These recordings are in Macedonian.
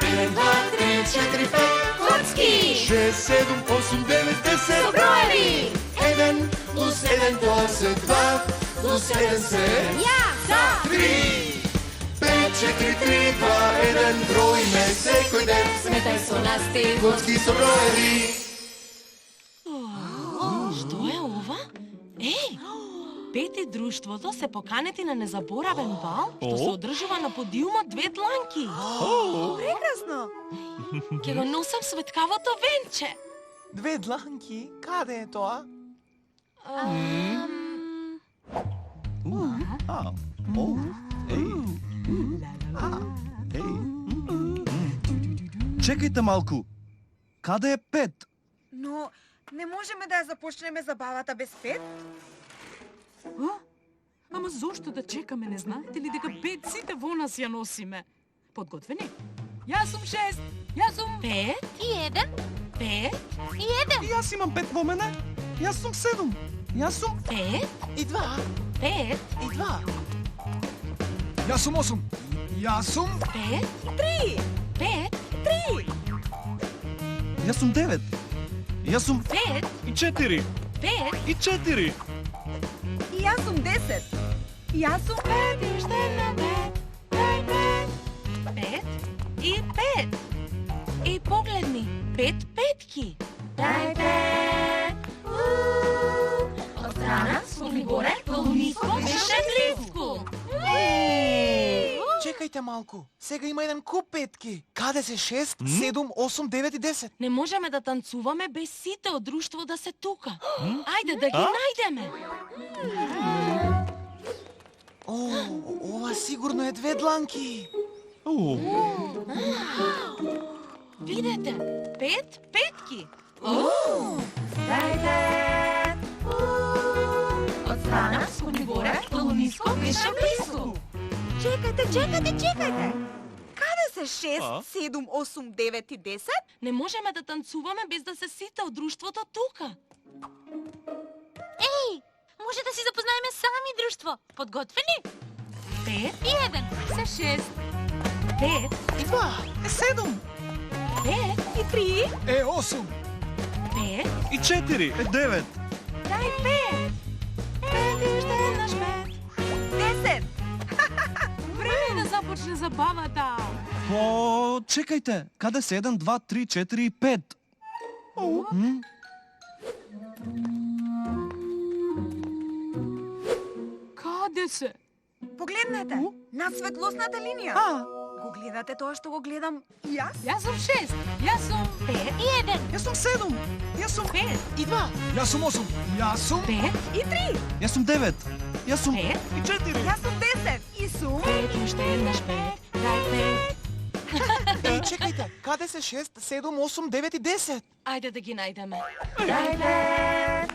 1, 2, 3, 4, 5. Коцки! 6, 7, 8, 9, 10. Со броеви! 1 плюс 1 тоа 2 плюс 1 се Ја! 3. 5, 4, 3, 2, 1. Броиме секој ден. Сметај со нас ти! Коцки со броеви. Што е ова? Еј! Пети друштвото се поканети на незаборавен бал, што се одржува на подиумот Две дланки. Прекрасно! Ќе го носам светкавото венче. Две дланки? Каде е тоа? Чекајте малку. Каде е Пет? Но не можеме да ја започнеме забавата без Пет? Ама зошто да чекаме, не знаете ли дека Пет сите во нас ја носиме? Подготвени? Јас сум 6, јас сум 5, И 1, 5, и 1. И јас имам 5 во мене. Јас сум 7. Јас сум 5, И 2, 5, и 2. Јас сум 8. Јас сум 5, 3! 5, 3! Јас сум 9. Јас сум 5, и 4. 5, И 4. И јас сум 10! И јас сум 5! и уште една 5, дај 5, 5 и 5. И погледни, 5 петки. Дај 5. Од страна, скокни горе, долу ниско, беше близко. Чекајте малку. Сега има еден куп петки. Каде се 6, 7, 8, 9 и 10? Не можеме да танцуваме без сите од друштво да се тука. Ајде да ги најдеме. О, ова сигурно е Две дланки. Видете, 5 петки. Дај 5! Од страна, скокни горе, долу ниско, беше близко. Чекајте! Каде се 6, 7, 8, 9 и 10? Не можеме да танцуваме без да се сите од друштвото тука. Еј, може да си запознаеме сами друштво. Подготвени? 5, И 1, се 6, 5, И 2, е 7. 5, И 3? Е 8. 5, И 4. Е 9. дај 5. 5 и уште еднаш 5. 10! време е да започне забавата. О, чекајте. Каде се 1, 2, 3, 4 и 5? Каде се? Погледнете, на светлосната линија. Го гледате тоа што го гледам и јас? Јас сум 6, јас сум 5, и 1. Јас сум 7. Јас сум 5, И 2, Јас сум 8. Јас сум 5, И 3! Јас сум 9. Јас сум 5, и 4. Јас сум 10! И сум... 5 и уште еднаш 5. Дај 5. Еј, чекајте. Каде се 6, 7, 8, 9 и 10? Ајде да ги најдеме. Дај 5!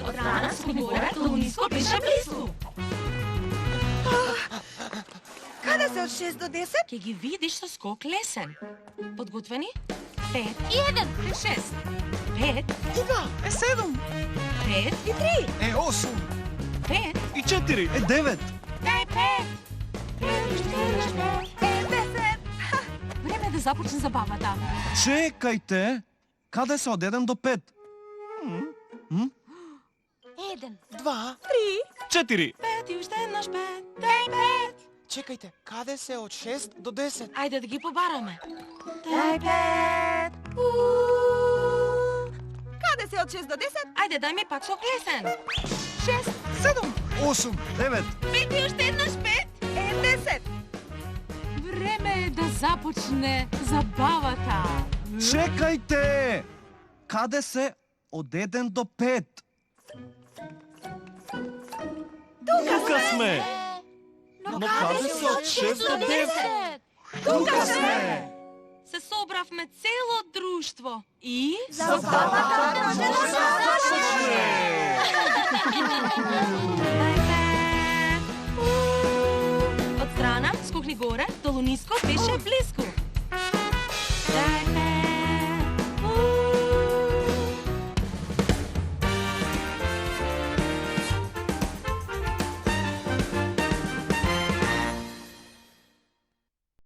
Од страна, скокни горе, долу ниско, беше близко. Каде се од 6 до 10? Ќе ги видиш со скок лесен. Подготвени? 5, И 1, 6, 5, И 2, е 7. 5, И 3! Е 8. 5, И 4. Е 9. дај 5. 5 и уште еднаш 5. Е 10! време е да започне забавата. Чекајте. Каде се од 1 до 5? 1. 2, 4. 5 и уште еднаш 5. Дај 5. чекајте. Каде се од 6 до 10? Ајде да ги побараме. Дај 5! Каде се од 6 до 10? Ајде дај ми пак скок лесен. 6, 7. 8. 9. 5 и уште еднаш 5. е 10! Време е да започне забавата. Чекајте. Каде се од 1 до 5? Тука сме. Но каде се од 6 до 10? Тука сме. Се собравме цело друштво и... Забавата може да започне! Од страна, скокни горе, долу ниско, беше близко.